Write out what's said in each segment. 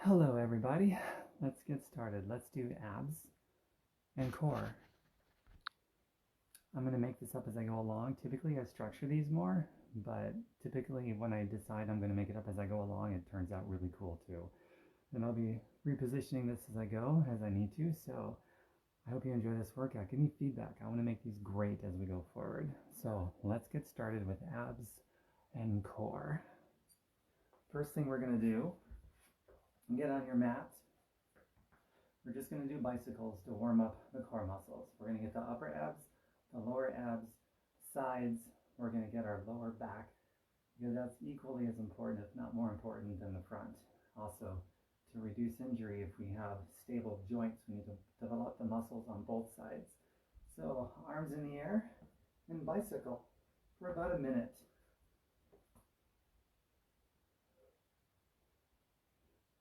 Hello everybody, let's get started. Let's do abs and core. I'm going to make this up as I go along. Typically I structure these more, but typically when I decide I'm going to make it up as I go along, it turns out really cool too. And I'll be repositioning this as I go, as I need to, so I hope you enjoy this workout. Give me feedback. I want to make these great as we go forward. So let's get started with abs and core. First thing we're going to do, get on your mat. We're just going to do bicycles to warm up the core muscles. We're going to get the upper abs, the lower abs, sides. We're going to get our lower back because that's equally as important, if not more important, than the front. Also, to reduce injury, if we have stable joints, we need to develop the muscles on both sides. So arms in the air and bicycle for about a minute.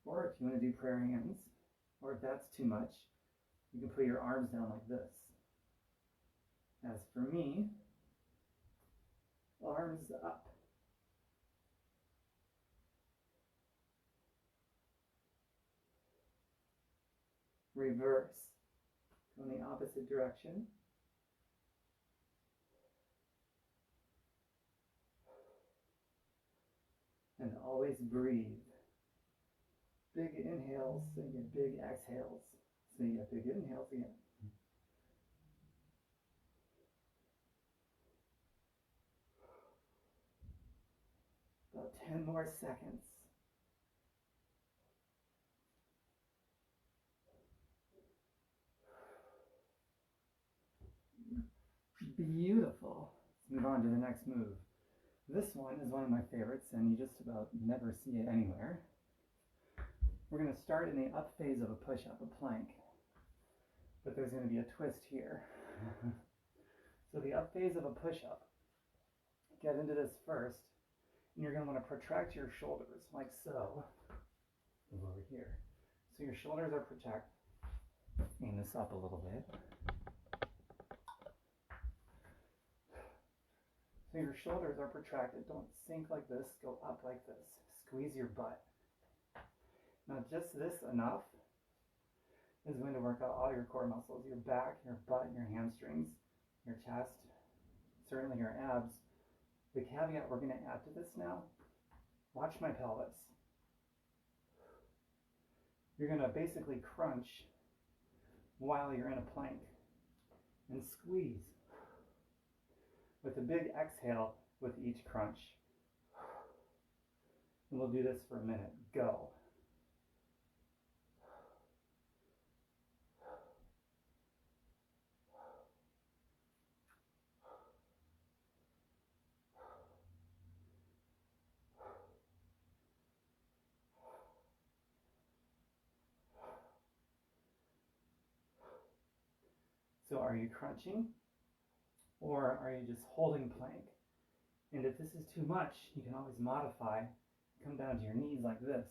Or if you want to do prayer hands, or if that's too much, you can put your arms down like this. As for me, arms up. Reverse. Go in the opposite direction. And always breathe. Big inhales, so you get big exhales. So you get big inhales again. About 10 more seconds. Beautiful. Let's move on to the next move. This one is one of my favorites, and you just about never see it anywhere. We're going to start in the up phase of a push-up, a plank. But there's going to be a twist here. So the up phase of a push-up, get into this first, and you're going to want to protract your shoulders, like so. Move over here. So your shoulders are protected. Aim this up a little bit. So your shoulders are protracted. Don't sink like this, go up like this. Squeeze your butt. Now just this enough is going to work out all your core muscles, your back, your butt, your hamstrings, your chest, certainly your abs. The caveat we're going to add to this now, watch my pelvis. You're going to basically crunch while you're in a plank and squeeze with a big exhale with each crunch. And we'll do this for a minute. Go. So are you crunching, or are you just holding plank? And if this is too much, you can always modify, come down to your knees like this,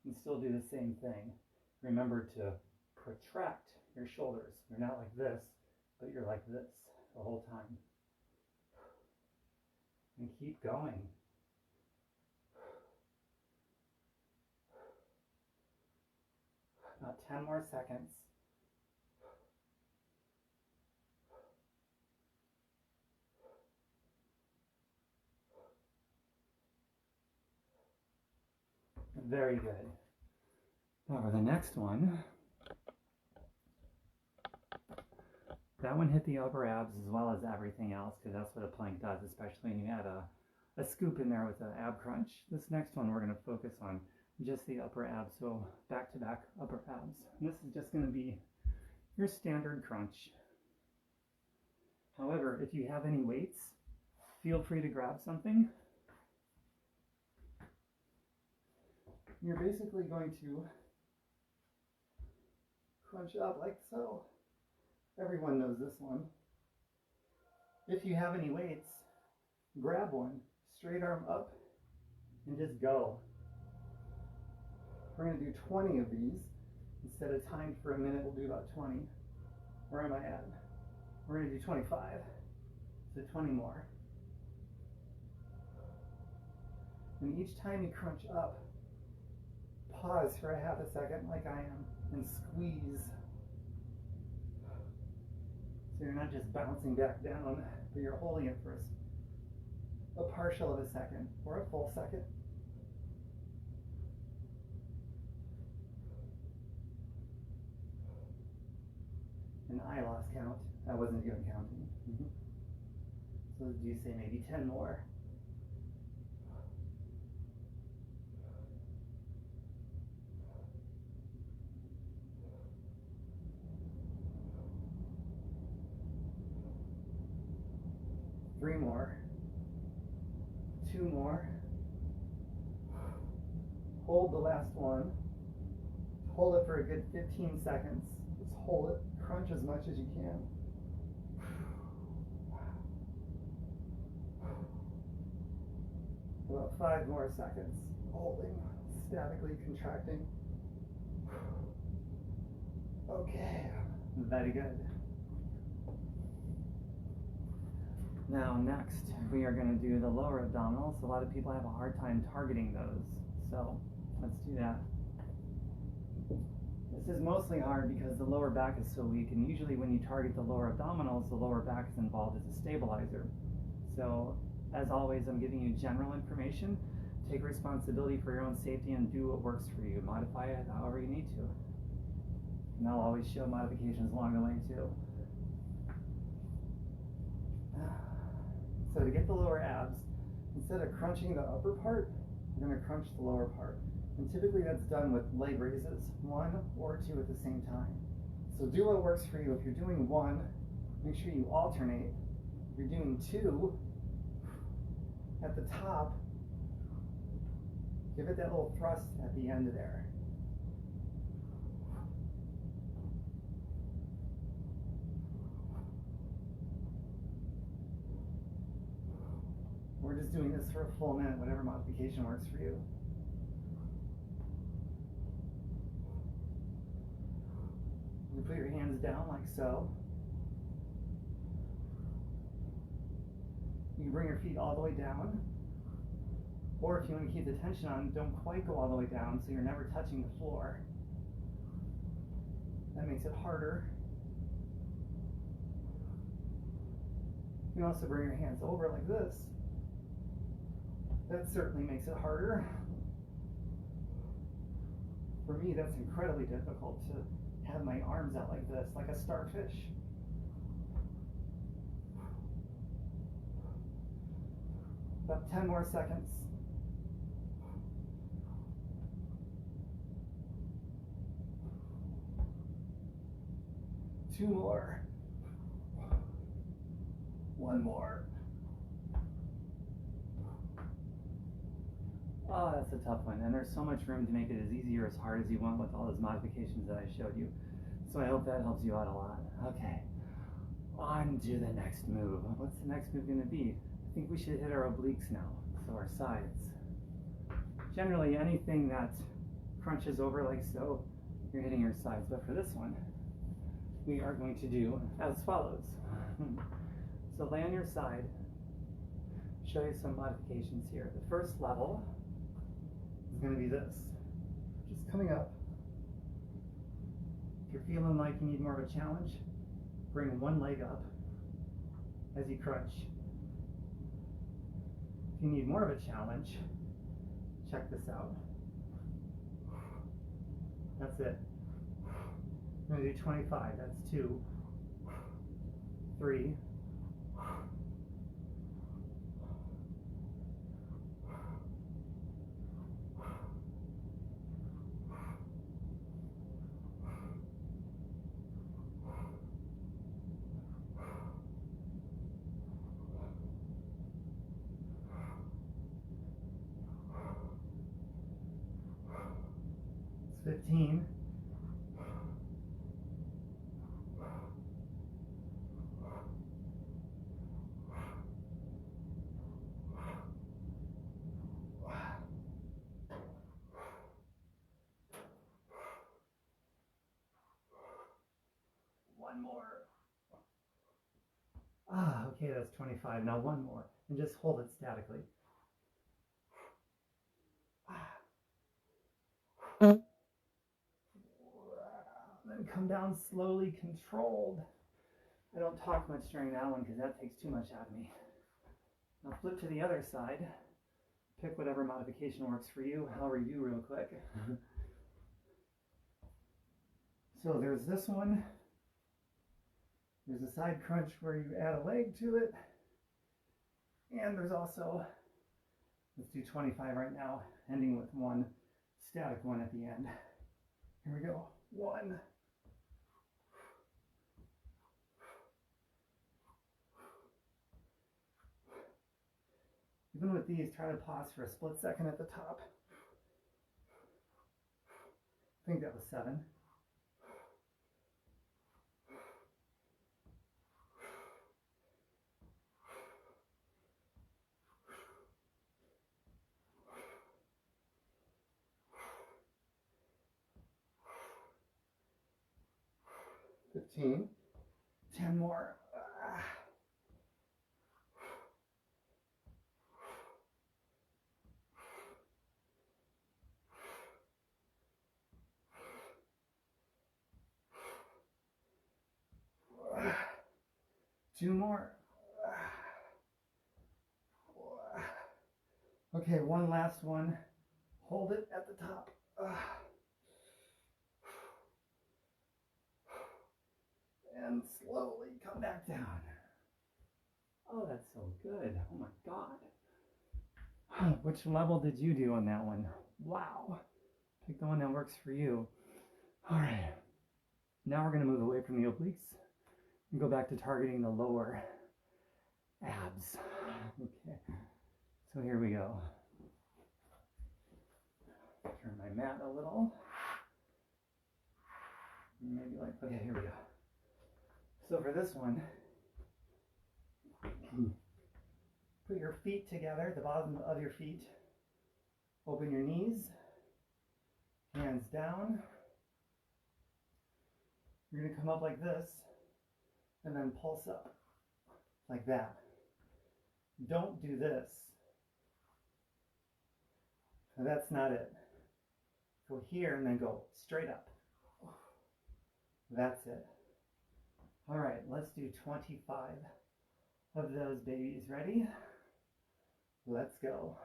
and still do the same thing. Remember to protract your shoulders. You're not like this, but you're like this the whole time. And keep going. About 10 more seconds. Very good. Now for the next one, that one hit the upper abs as well as everything else, because that's what a plank does, especially when you add a scoop in there with an ab crunch. This next one we're going to focus on just the upper abs, so back to back upper abs. And this is just going to be your standard crunch. However, if you have any weights, feel free to grab something. You're basically going to crunch up like so. Everyone knows this one. If you have any weights, grab one, straight arm up, and just go. We're going to do 20 of these. Instead of timed for a minute, we'll do about 20. Where am I at? We're going to do 25. So 20 more. And each time you crunch up, pause pause for a half a second like I am and squeeze. So you're not just bouncing back down, but you're holding it for a partial of a second or a full second. And I lost count. I wasn't even counting. So do you say maybe 10 more? Three more. Two more. Hold the last one. Hold it for a good 15 seconds. Just hold it. Crunch as much as you can. About 5 more seconds. Holding, statically contracting. Okay, very good. Now next, we are going to do the lower abdominals. A lot of people have a hard time targeting those, so let's do that. This is mostly hard because the lower back is so weak, and usually when you target the lower abdominals, the lower back is involved as a stabilizer. So, as always, I'm giving you general information. Take responsibility for your own safety and do what works for you. Modify it however you need to. And I'll always show modifications along the way too. So to get the lower abs, instead of crunching the upper part, we're going to crunch the lower part. And typically that's done with leg raises, 1 or 2 at the same time. So do what works for you. If you're doing 1, make sure you alternate. If you're doing 2, at the top, give it that little thrust at the end there. We're just doing this for a full minute, whatever modification works for you. You put your hands down like so. You can bring your feet all the way down. Or if you want to keep the tension on, don't quite go all the way down so you're never touching the floor. That makes it harder. You can also bring your hands over like this. That certainly makes it harder. For me, that's incredibly difficult to have my arms out like this, like a starfish. About 10 more seconds. Two more. One more. Oh, that's a tough one. And there's so much room to make it as easy or as hard as you want with all those modifications that I showed you. So I hope that helps you out a lot. Okay, on to the next move. What's the next move going to be? I think we should hit our obliques now, so our sides. Generally, anything that crunches over like so, you're hitting your sides. But for this one, we are going to do as follows. So lay on your side. Show you some modifications here. The first level is going to be this. Just coming up. If you're feeling like you need more of a challenge, bring one leg up as you crunch. If you need more of a challenge, check this out. That's it. I'm going to do 25. That's 2, 3, 15. One more. Okay, that's 25. Now one more. And just hold it statically. come down slowly, controlled. I don't talk much during that one because that takes too much out of me. Now flip to the other side. Pick whatever modification works for you. I'll review real quick. So there's this one. There's a side crunch where you add a leg to it. And there's also, let's do 25 right now, ending with one static one at the end. Here we go. 1. Even with these, try to pause for a split second at the top. I think that was 7. $15. 10 more. 2 more. Okay, one last one. Hold it at the top. And slowly come back down. Oh, that's so good. Oh my God. Which level did you do on that one? Wow. Pick the one that works for you. All right. Now we're going to move away from the obliques and go back to targeting the lower abs. Okay. So here we go. Turn my mat a little. Maybe like, okay, here we go. So for this one, put your feet together, the bottom of your feet. Open your knees, hands down. You're going to come up like this and then pulse up like that. Don't do this. So that's not it. Go here and then go straight up. That's it. All right, let's do 25 of those babies. Ready? Let's go.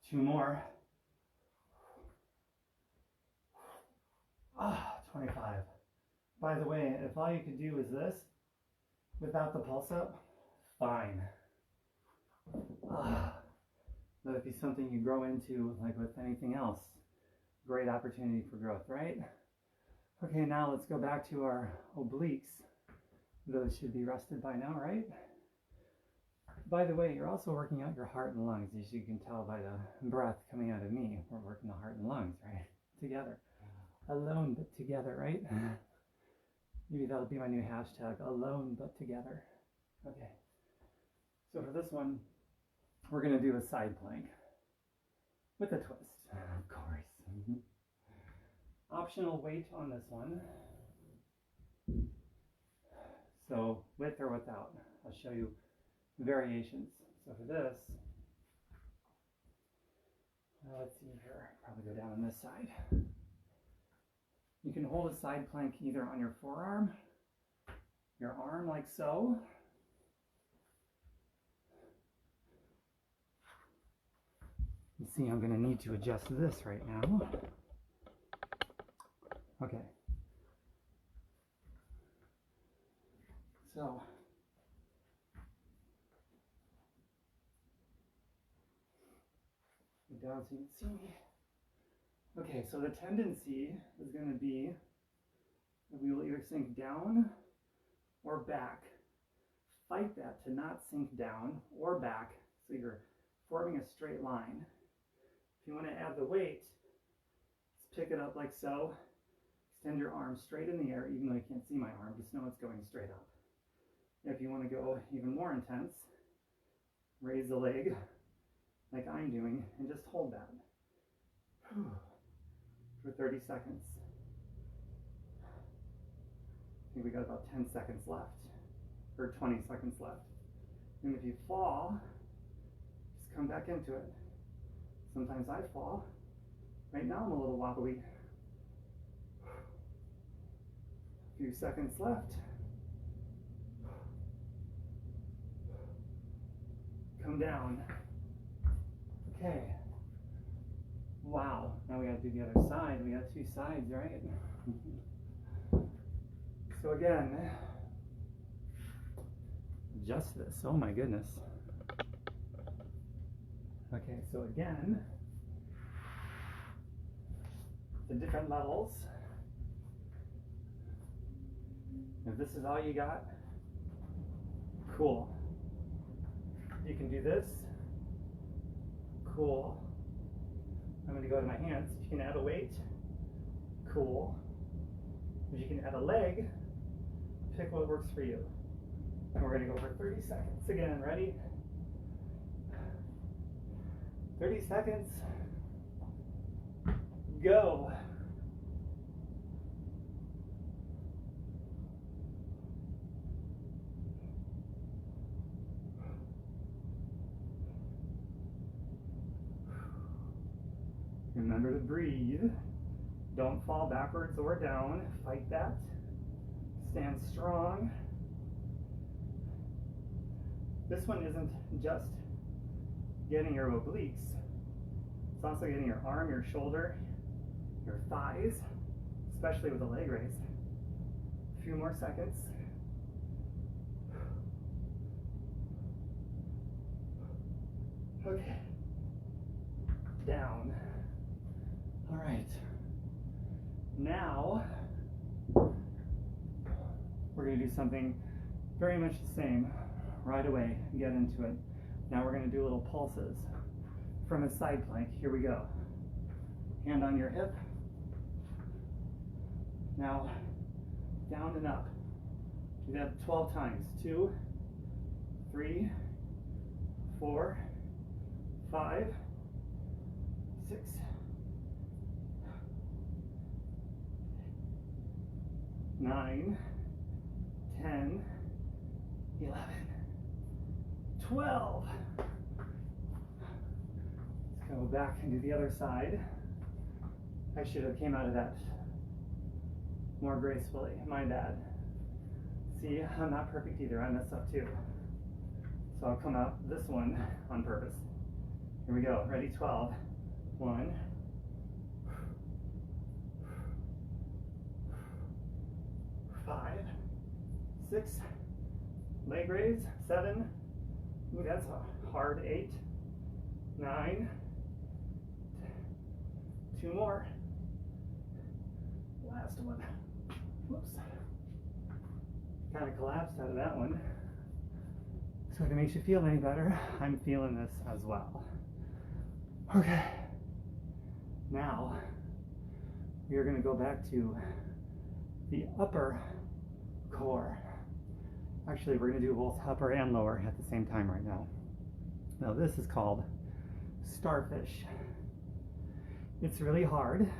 Two more. 25. By the way, if all you could do is this, without the pulse up, fine. That'd be something you grow into, like with anything else. Great opportunity for growth, right? Okay, now let's go back to our obliques. Those should be rested by now, right? By the way, you're also working out your heart and lungs, as you can tell by the breath coming out of me. We're working the heart and lungs, right? Together. Alone but together, right? Maybe that'll be my new hashtag, alone but together. Okay. So for this one, we're going to do a side plank with a twist, of course. Optional weight on this one. So with or without, I'll show you variations. So for this, let's see here, probably go down on this side. You can hold a side plank either on your forearm, your arm like so. You see, I'm going to need to adjust this right now. Okay. So, go down so you can see me. Okay, so the tendency is going to be that we will either sink down or back. Fight that to not sink down or back, so you're forming a straight line. If you want to add the weight, just pick it up like so. Extend your arm straight in the air, even though you can't see my arm, just know it's going straight up. If you want to go even more intense, raise the leg like I'm doing and just hold that for 30 seconds. I think we got about 10 seconds left, or 20 seconds left. And if you fall, just come back into it. Sometimes I fall. Right now I'm a little wobbly. A few seconds left. Come down. Okay. Wow. Now we got to do the other side. We got two sides, right? So again, adjust this. Oh my goodness. Okay, so again, the different levels. If this is all you got, cool. You can do this. Cool. I'm going to go to my hands. If you can add a weight, cool. If you can add a leg, pick what works for you. And we're going to go for 30 seconds again. Ready? 30 seconds. Go. Remember to breathe. Don't fall backwards or down. Fight that. Stand strong. This one isn't just getting your obliques. It's also getting your arm, your shoulder, your thighs, especially with the leg raise. A few more seconds. Okay. Down. All right. Now, we're going to do something very much the same right away. Get into it. Now we're going to do little pulses from a side plank. Here we go. Hand on your hip. Now, down and up. Do that 12 times. 2, 3, 4, 5, 6, 9, 10, 11, 12. Let's go back and do the other side. I should have came out of that more gracefully. My bad. See, I'm not perfect either. I messed up too. So I'll come out this one on purpose. Here we go. Ready? 12. 1. 5, 6, leg raise, 7, ooh, that's hard, 8, 9, 2 more, last one, whoops, kind of collapsed out of that one. So if it makes you feel any better, I'm feeling this as well. Okay, now we are going to go back to the upper core. Actually, we're going to do both upper and lower at the same time right now. Now this is called starfish. It's really hard.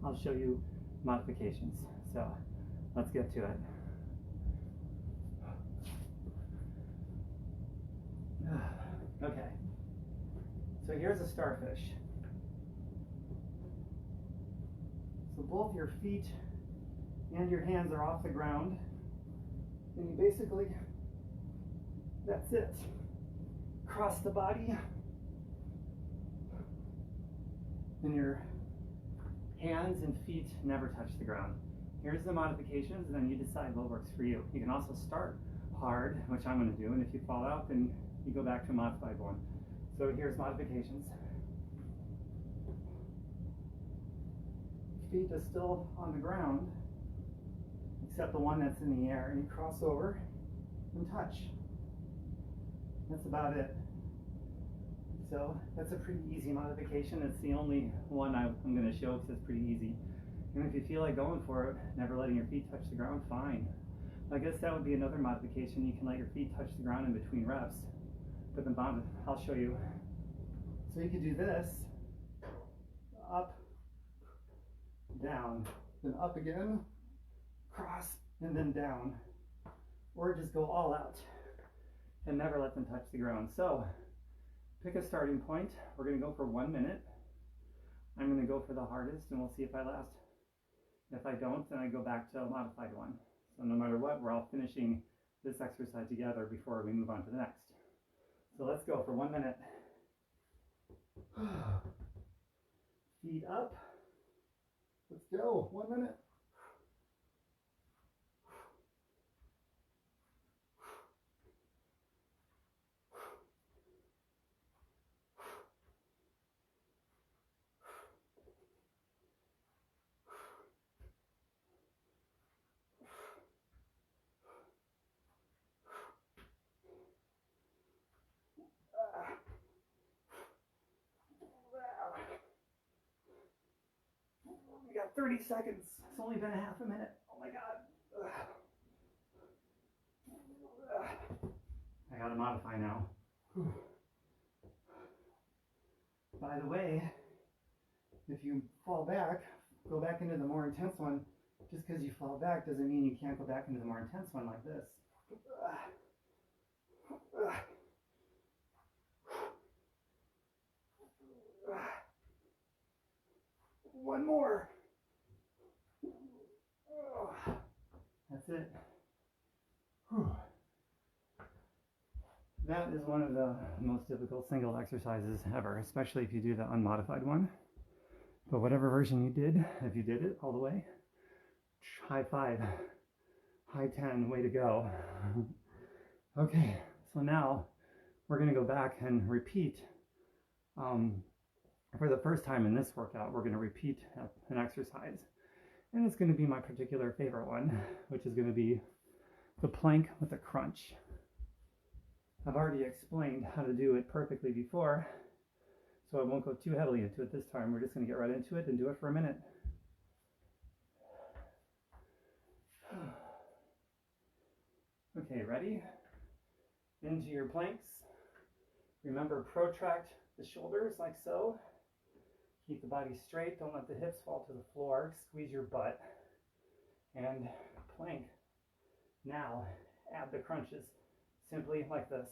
I'll show you modifications. So let's get to it. Okay, so here's a starfish. So both your feet and your hands are off the ground, and you basically, that's it. Cross the body, and your hands and feet never touch the ground. Here's the modifications, and then you decide what works for you. You can also start hard, which I'm going to do, and if you fall out, then you go back to a modified one. So here's modifications. feet is still on the ground, except the one that's in the air, and you cross over and touch. That's about it. So that's a pretty easy modification. It's the only one I'm going to show because it's pretty easy. And if you feel like going for it, never letting your feet touch the ground, fine. I guess that would be another modification. You can let your feet touch the ground in between reps. But the bottom, I'll show you. So you could do this, up, down, then up again, cross, and then down. Or just go all out and never let them touch the ground. So pick a starting point. We're going to go for 1 minute. I'm going to go for the hardest and we'll see if I last. If I don't, then I go back to a modified one. So no matter what, we're all finishing this exercise together before we move on to the next. So let's go for 1 minute. Feet up. Let's go. 1 minute. We got 30 seconds. It's only been a half a minute. Oh my God. I gotta modify now. By the way, if you fall back, go back into the more intense one. Just because you fall back doesn't mean you can't go back into the more intense one like this. One more. That's it. Whew. That is one of the most difficult single exercises ever, especially if you do the unmodified one. But whatever version you did, if you did it all the way, high five, high 10, way to go. Okay, so now we're going to go back and repeat. For the first time in this workout, we're going to repeat an exercise. And it's going to be my particular favorite one, which is going to be the plank with a crunch. I've already explained how to do it perfectly before, so I won't go too heavily into it this time. We're just going to get right into it and do it for a minute. Okay, ready? Into your planks. Remember, protract the shoulders like so. Keep the body straight. Don't let the hips fall to the floor. Squeeze your butt. And plank. Now, add the crunches. Simply like this.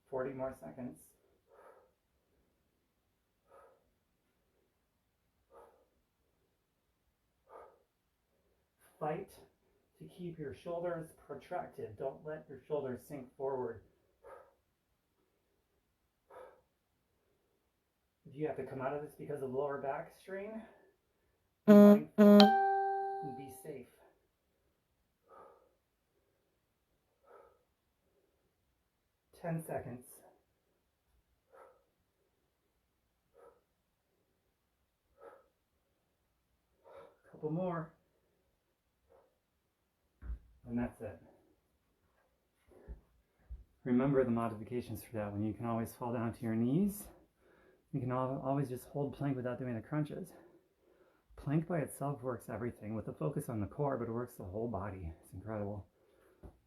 Forty more seconds. Fight to keep your shoulders protracted. Don't let your shoulders sink forward. If you have to come out of this because of lower back strain, be mindful and be safe. Ten seconds. Couple more. And that's it. Remember the modifications for that one. You can always fall down to your knees. You can always just hold plank without doing the crunches. Plank by itself works everything with a focus on the core, but it works the whole body. It's incredible.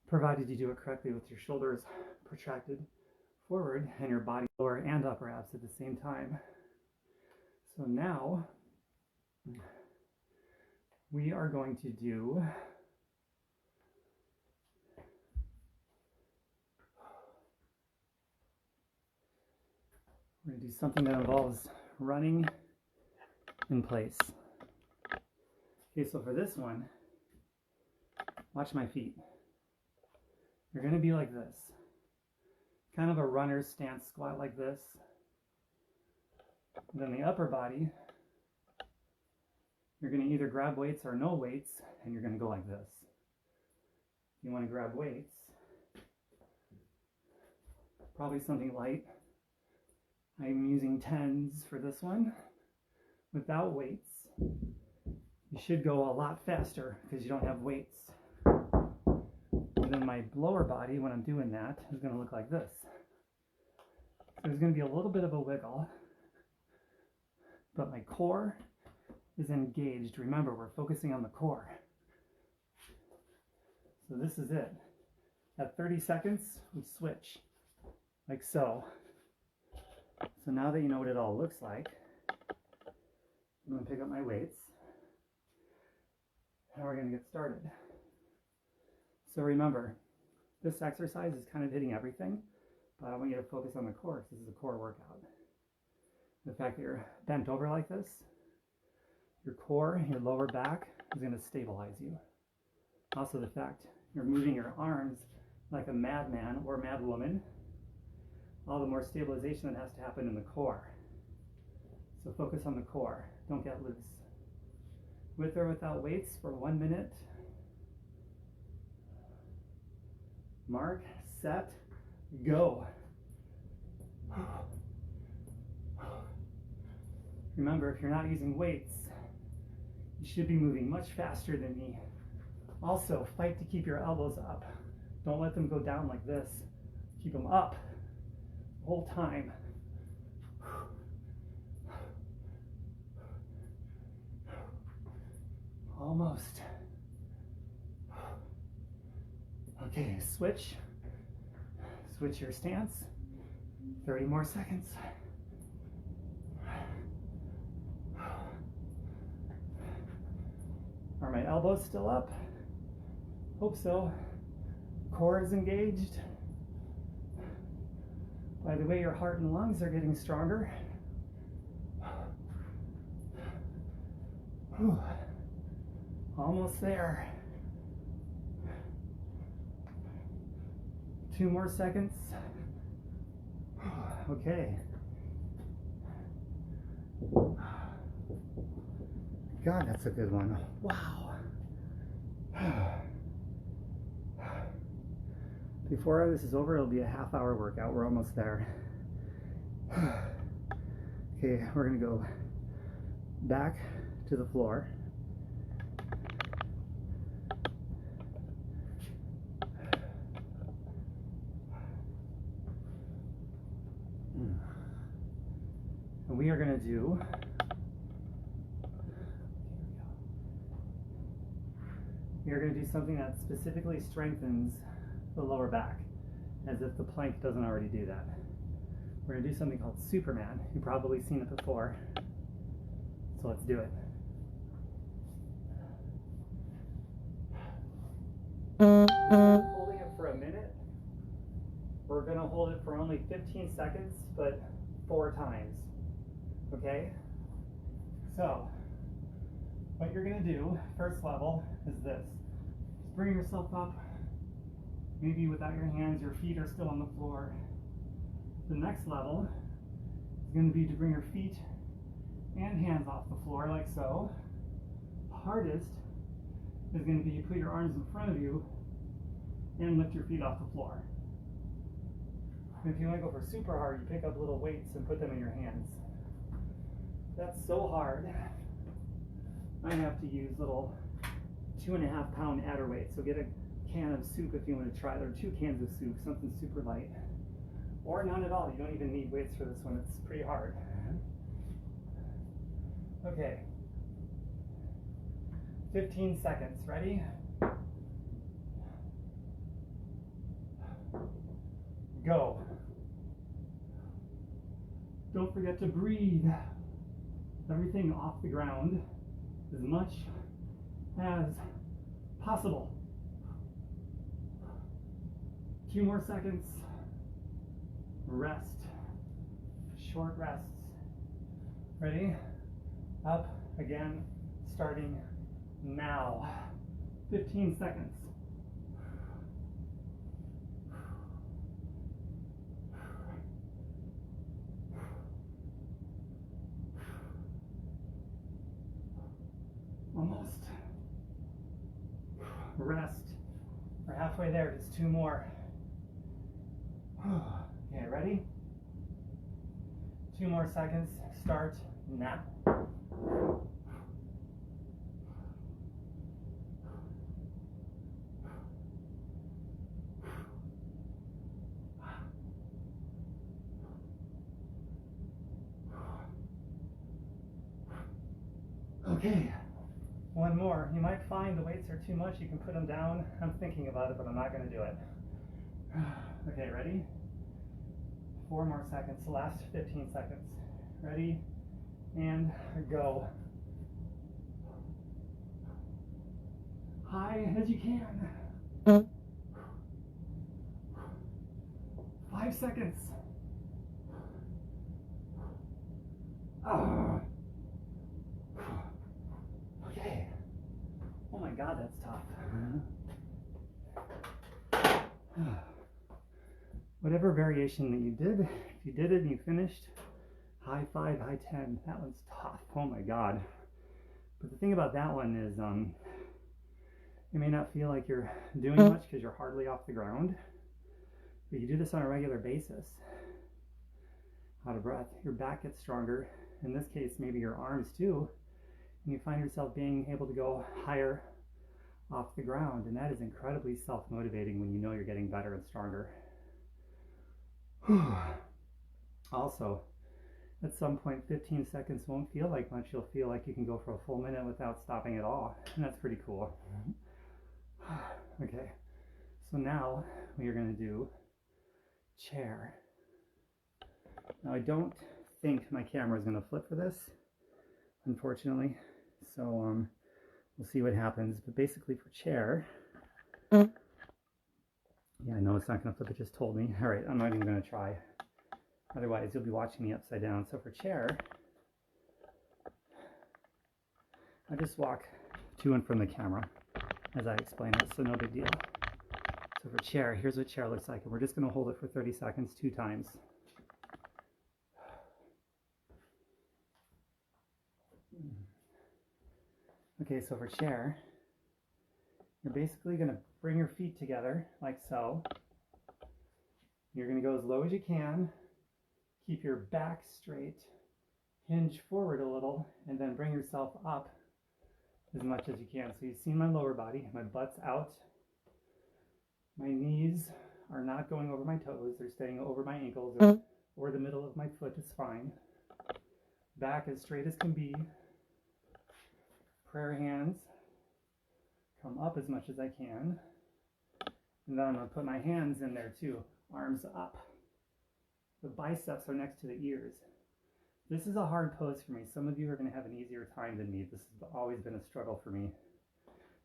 Provided you do it correctly with your shoulders protracted forward and your body lower and upper abs at the same time. So now we are going to do something that involves running in place. Okay, so for this one, watch my feet. You're going to be like this. Kind of a runner's stance squat like this. And then the upper body, you're going to either grab weights or no weights, and you're going to go like this. If you want to grab weights, probably something light. I'm using 10s for this one. Without weights, you should go a lot faster because you don't have weights. And then my lower body, when I'm doing that, is going to look like this. So there's going to be a little bit of a wiggle, but my core is engaged. Remember, we're focusing on the core. So this is it. At 30 seconds, we switch, like so. So now that you know what it all looks like, I'm going to pick up my weights, and we're going to get started. So remember, this exercise is kind of hitting everything, but I want you to focus on the core, because this is a core workout. The fact that you're bent over like this, your core, your lower back is going to stabilize you. Also the fact you're moving your arms like a madman or madwoman, all the more stabilization that has to happen in the core. So focus on the core, don't get loose. With or without weights for 1 minute. Mark, set, go. Remember, if you're not using weights, you should be moving much faster than me. Also, fight to keep your elbows up. Don't let them go down like this. Keep them up the whole time. Almost. Okay, switch. Switch your stance. 30 more seconds. Are my elbows still up? Hope so. Core is engaged. By the way, your heart and lungs are getting stronger. Whew. Almost there. 2 more seconds. Okay. God, that's a good one. Wow. Before this is over, it'll be a half-hour workout. We're almost there. Okay, we're gonna go back to the floor. And we are gonna do something that specifically strengthens the lower back, as if the plank doesn't already do that. We're going to do something called Superman. You've probably seen it before, so let's do it. Holding it for a minute. We're going to hold it for only 15 seconds, but 4 times. Okay? So, what you're going to do, first level, is this. Just bring yourself up. Maybe without your hands, your feet are still on the floor. The next level is going to be to bring your feet and hands off the floor, like so. Hardest is going to be you put your arms in front of you and lift your feet off the floor. And if you want to go for super hard, you pick up little weights and put them in your hands. That's so hard. I have to use little 2.5 pound adder weights. So get a can of soup if you want to try it, or 2 cans of soup, something super light. Or none at all. You don't even need weights for this one. It's pretty hard. Okay. 15 seconds. Ready? Go. Don't forget to breathe everything off the ground as much as possible. 2 more seconds. Rest. Short rests. Ready? Up again, starting now. 15 seconds. rest. We're halfway there, just 2 more. Okay, ready? 2 more seconds, start now. Okay, 1 more. You might find the weights are too much, you can put them down. I'm thinking about it, but I'm not going to do it. Okay, ready? 4 more seconds, the last 15 seconds. Ready? And go. High as you can. 5 seconds. Okay. Oh my God, that's tough. Whatever variation that you did, if you did it and you finished, high 5, high 10, that one's tough. Oh my God. But the thing about that one is you may not feel like you're doing much because you're hardly off the ground, but you do this on a regular basis. Out of breath, your back gets stronger. In this case, maybe your arms too, and you find yourself being able to go higher off the ground, and that is incredibly self-motivating when you know you're getting better and stronger. Also, at some point 15 seconds won't feel like much. You'll feel like you can go for a full minute without stopping at all, and that's pretty cool. Okay, so now we are going to do chair. Now I don't think my camera is going to flip for this, unfortunately, so we'll see what happens. But basically for chair, yeah, I know it's not going to flip, it just told me. All right, I'm not even going to try. Otherwise, you'll be watching me upside down. So for chair, I just walk to and from the camera as I explain it, so no big deal. So for chair, here's what chair looks like. And we're just going to hold it for 30 seconds, 2 times. Okay, so for chair, you're basically going to bring your feet together like so. You're going to go as low as you can. Keep your back straight, hinge forward a little, and then bring yourself up as much as you can. So you've seen my lower body, my butt's out. My knees are not going over my toes, they're staying over my ankles or the middle of my foot is fine. Back as straight as can be. Prayer hands come up as much as I can. And then I'm going to put my hands in there too, arms up. The biceps are next to the ears. This is a hard pose for me. Some of you are going to have an easier time than me. This has always been a struggle for me.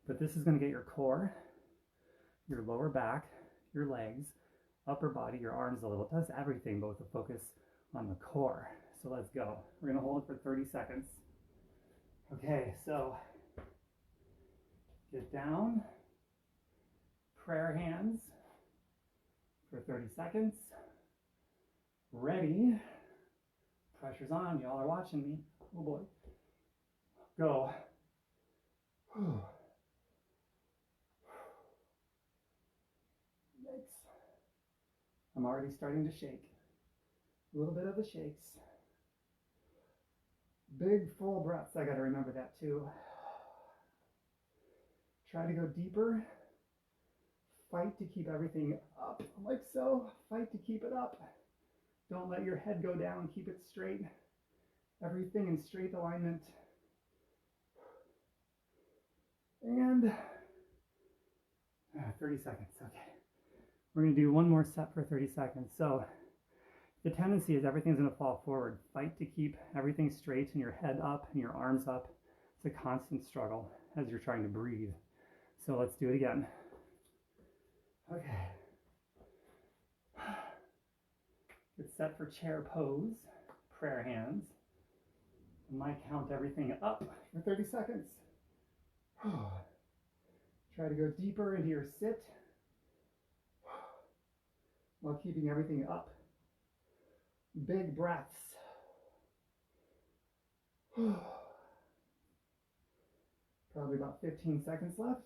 But this is going to get your core, your lower back, your legs, upper body, your arms a little. It does everything, but with a focus on the core. So let's go. We're going to hold it for 30 seconds. Okay, so get down, prayer hands for 30 seconds. Ready. Pressure's on. Y'all are watching me. Oh boy. Go. Yikes. I'm already starting to shake. A little bit of the shakes. Big full breaths. I got to remember that too. Try to go deeper. Fight to keep everything up like so. Fight to keep it up. Don't let your head go down. Keep it straight. Everything in straight alignment. And 30 seconds. Okay. We're going to do one more set for 30 seconds. So the tendency is everything's going to fall forward. Fight to keep everything straight and your head up and your arms up. It's a constant struggle as you're trying to breathe. So let's do it again. Okay. Get set for chair pose, prayer hands. I might count everything up for 30 seconds. Try to go deeper into your sit while keeping everything up. Big breaths. Probably about 15 seconds left.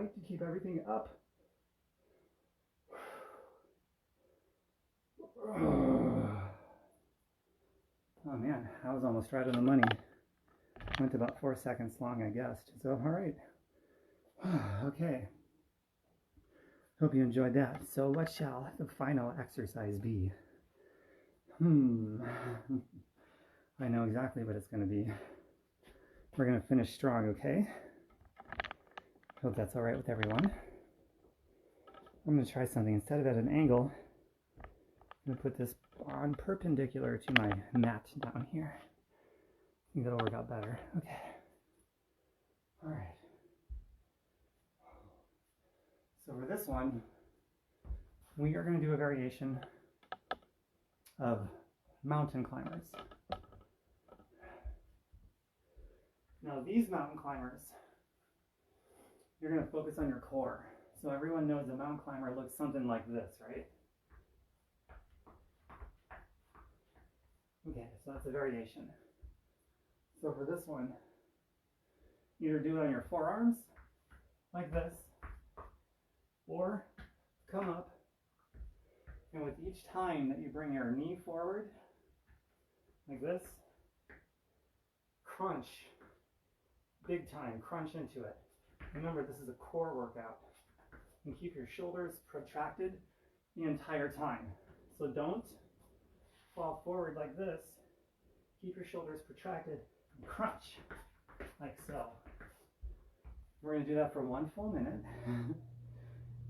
fight to keep everything up. Oh man, I was almost right on the money. Went about 4 seconds long, I guessed. So, all right. Okay. Hope you enjoyed that. So, what shall the final exercise be? I know exactly what it's going to be. We're going to finish strong, okay? Hope that's all right with everyone. I'm going to try something. Instead of at an angle, I'm going to put this on perpendicular to my mat down here. I think that'll work out better. Okay. All right. So for this one, we are going to do a variation of mountain climbers. Now these mountain climbers, you're going to focus on your core. So everyone knows a mountain climber looks something like this, right? Okay, so that's a variation. So for this one, either do it on your forearms, like this, or come up, and with each time that you bring your knee forward, like this, crunch, big time, crunch into it. Remember, this is a core workout. And keep your shoulders protracted the entire time. So don't fall forward like this. Keep your shoulders protracted and crunch, like so. We're going to do that for 1 full minute. And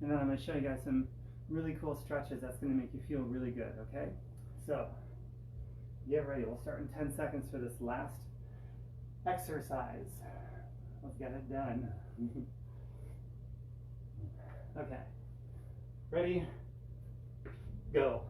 then I'm going to show you guys some really cool stretches that's going to make you feel really good, okay? So, get ready. We'll start in 10 seconds for this last exercise. Let's get it done. Okay. Ready? Go.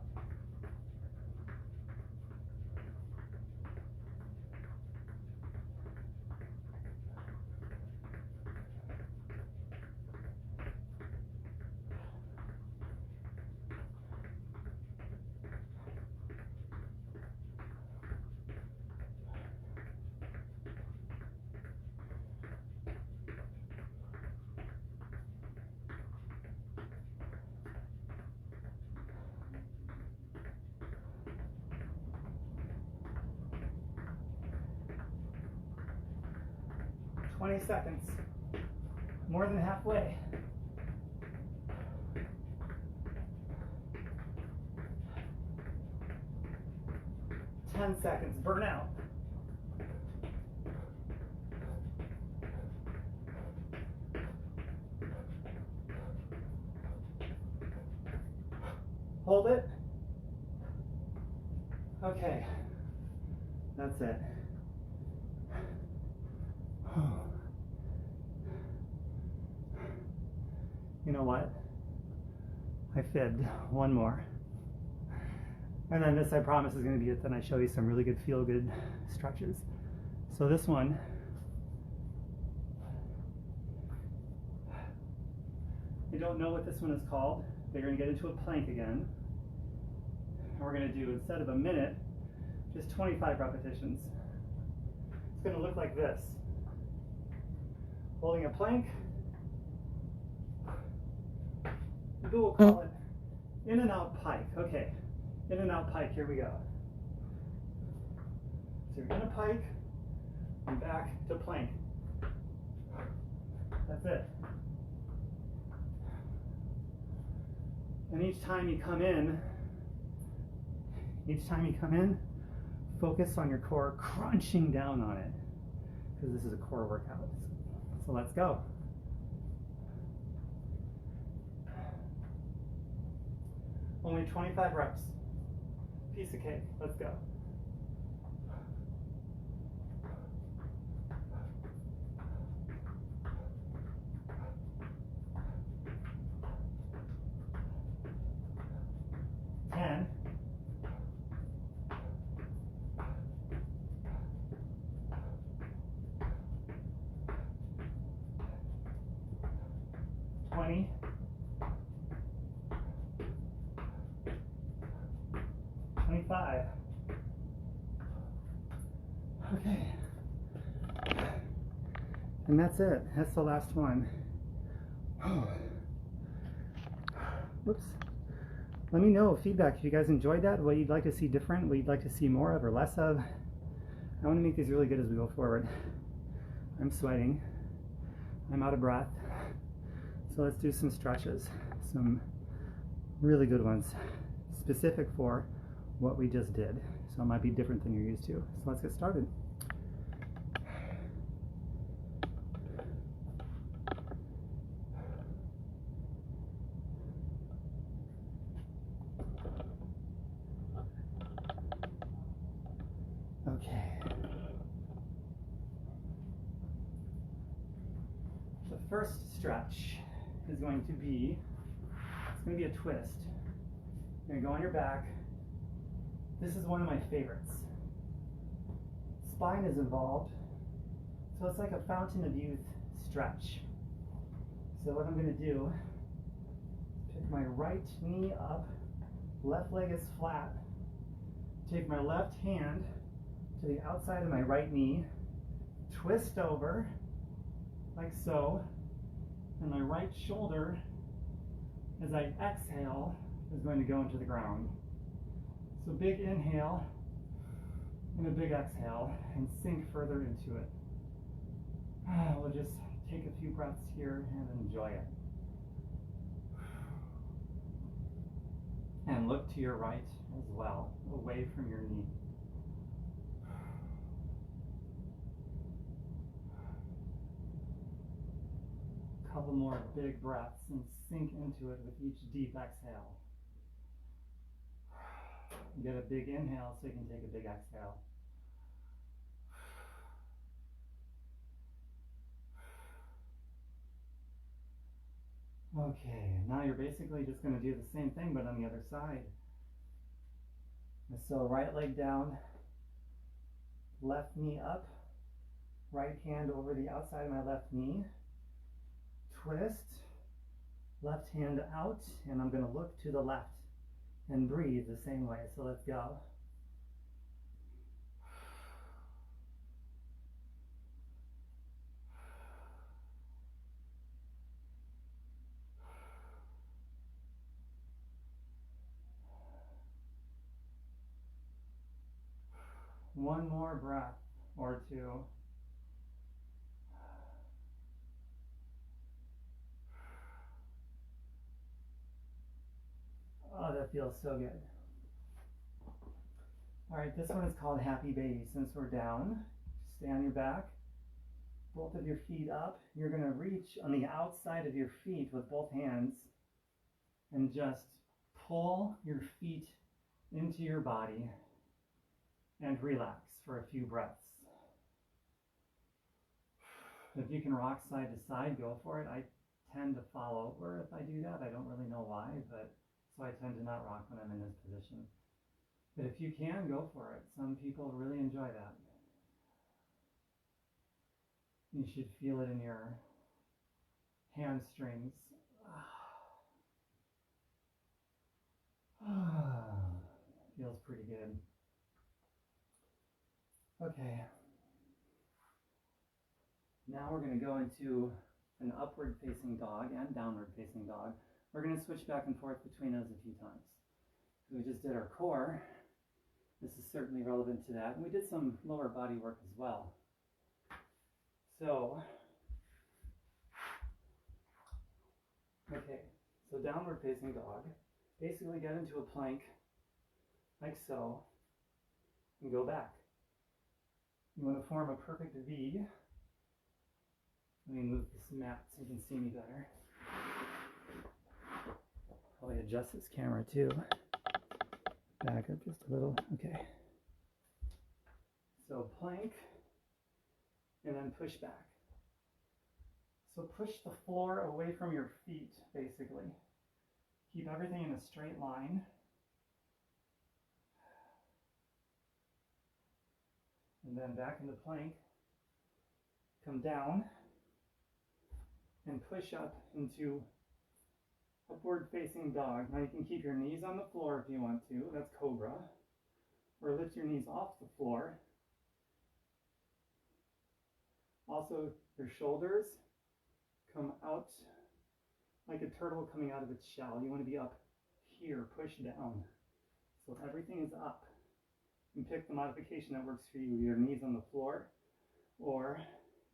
"20 seconds, more than halfway. "10 seconds, burn out. Hold it. Okay, that's it. You know what? I fibbed. One more. And then this, I promise, is going to be it. Then I show you some really good feel-good stretches. So this one, I don't know what this one is called. They're going to get into a plank again. And we're going to do, instead of a minute, just 25 repetitions. It's going to look like this. Holding a plank. We'll call it in and out pike. Okay, in and out pike, here we go. So you're in a pike and back to plank. That's it. And each time you come in, focus on your core, crunching down on it, because this is a core workout. So let's go. Only 25 reps. Piece of cake. Let's go. "10. "20. 25. Okay. And that's it. That's the last one. Whoops. Let me know feedback if you guys enjoyed that, what you'd like to see different, what you'd like to see more of or less of. I want to make these really good as we go forward. I'm sweating. I'm out of breath. So let's do some stretches, some really good ones, specific for what we just did. So it might be different than you're used to. So let's get started. Okay. The first stretch is going to be, it's going to be a twist. You're going to go on your back. This is one of my favorites. Spine is involved, so it's like a fountain of youth stretch. So what I'm going to do, pick my right knee up, left leg is flat, take my left hand to the outside of my right knee, twist over, like so, and my right shoulder, as I exhale, is going to go into the ground. So big inhale, and a big exhale, and sink further into it. We'll just take a few breaths here and enjoy it. And look to your right as well, away from your knee. Couple more big breaths and sink into it with each deep exhale. Get a big inhale so you can take a big exhale. Okay, now you're basically just going to do the same thing but on the other side. So right leg down, left knee up, right hand over the outside of my left knee, twist, left hand out, and I'm going to look to the left and breathe the same way. So let's go. One more breath or two. Oh, that feels so good. All right, this one is called Happy Baby. Since we're down, stay on your back, both of your feet up. You're going to reach on the outside of your feet with both hands and just pull your feet into your body and relax for a few breaths. If you can rock side to side, go for it. I tend to fall over if I do that. I don't really know why, but so I tend to not rock when I'm in this position. But if you can, go for it. Some people really enjoy that. You should feel it in your hamstrings. Feels pretty good. Okay. Now we're going to go into an upward facing dog and downward facing dog. We're going to switch back and forth between those a few times. So we just did our core. This is certainly relevant to that. And we did some lower body work as well. So, okay, so downward facing dog. Basically get into a plank, like so, and go back. You want to form a perfect V. Let me move this mat so you can see me better. Probably adjust this camera too. Back up just a little. Okay. So plank, and then push back. So push the floor away from your feet, basically. Keep everything in a straight line. And then back into plank. Come down and push up into upward facing dog. Now you can keep your knees on the floor if you want to. That's cobra. Or lift your knees off the floor. Also, your shoulders come out like a turtle coming out of its shell. You want to be up here, push down. So everything is up. And pick the modification that works for you, either knees on the floor or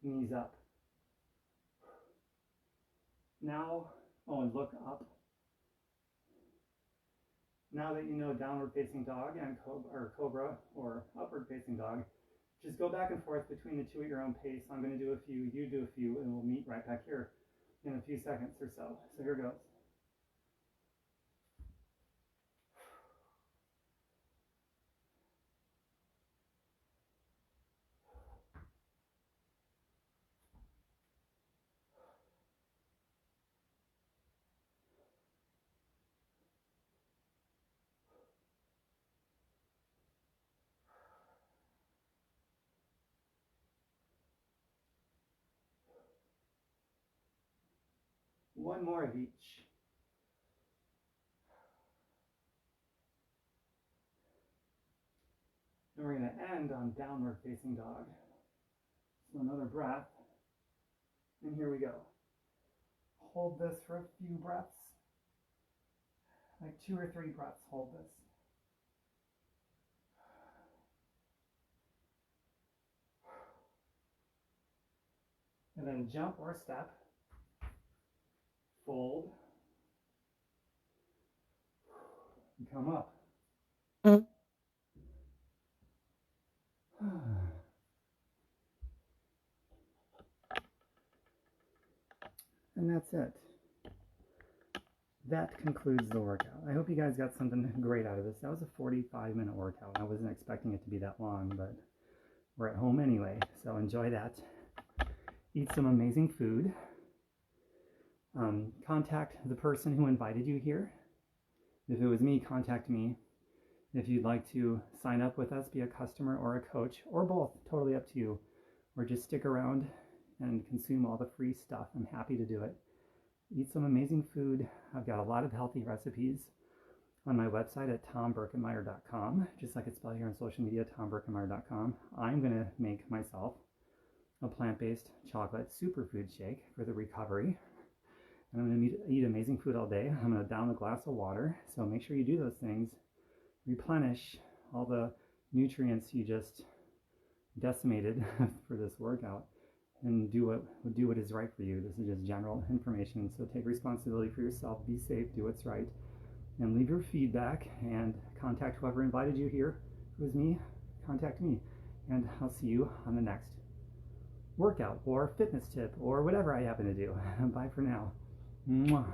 knees up. Now, oh, and look up. Now that you know downward facing dog and cobra or upward facing dog, just go back and forth between the two at your own pace. I'm going to do a few, you do a few, and we'll meet right back here in a few seconds or so. So here goes. One more of each. And we're going to end on downward facing dog. So another breath. And here we go. Hold this for a few breaths. Like 2 or 3 breaths, hold this. And then jump or step. Fold. And come up. And that's it. That concludes the workout. I hope you guys got something great out of this. That was a 45-minute workout. I wasn't expecting it to be that long, but we're at home anyway, so enjoy that. Eat some amazing food. Contact the person who invited you here. If it was me, contact me. If you'd like to sign up with us, be a customer or a coach, or both, totally up to you. Or just stick around and consume all the free stuff. I'm happy to do it. Eat some amazing food. I've got a lot of healthy recipes on my website at tomberkenmeyer.com, just like it's spelled here on social media, tomberkenmeyer.com. I'm going to make myself a plant-based chocolate superfood shake for the recovery. And I'm going to eat amazing food all day. I'm going to down a glass of water. So make sure you do those things. Replenish all the nutrients you just decimated for this workout, and do what is right for you. This is just general information. So take responsibility for yourself. Be safe. Do what's right. And leave your feedback and contact whoever invited you here. If it was me, contact me. And I'll see you on the next workout or fitness tip or whatever I happen to do. Bye for now. Mwah.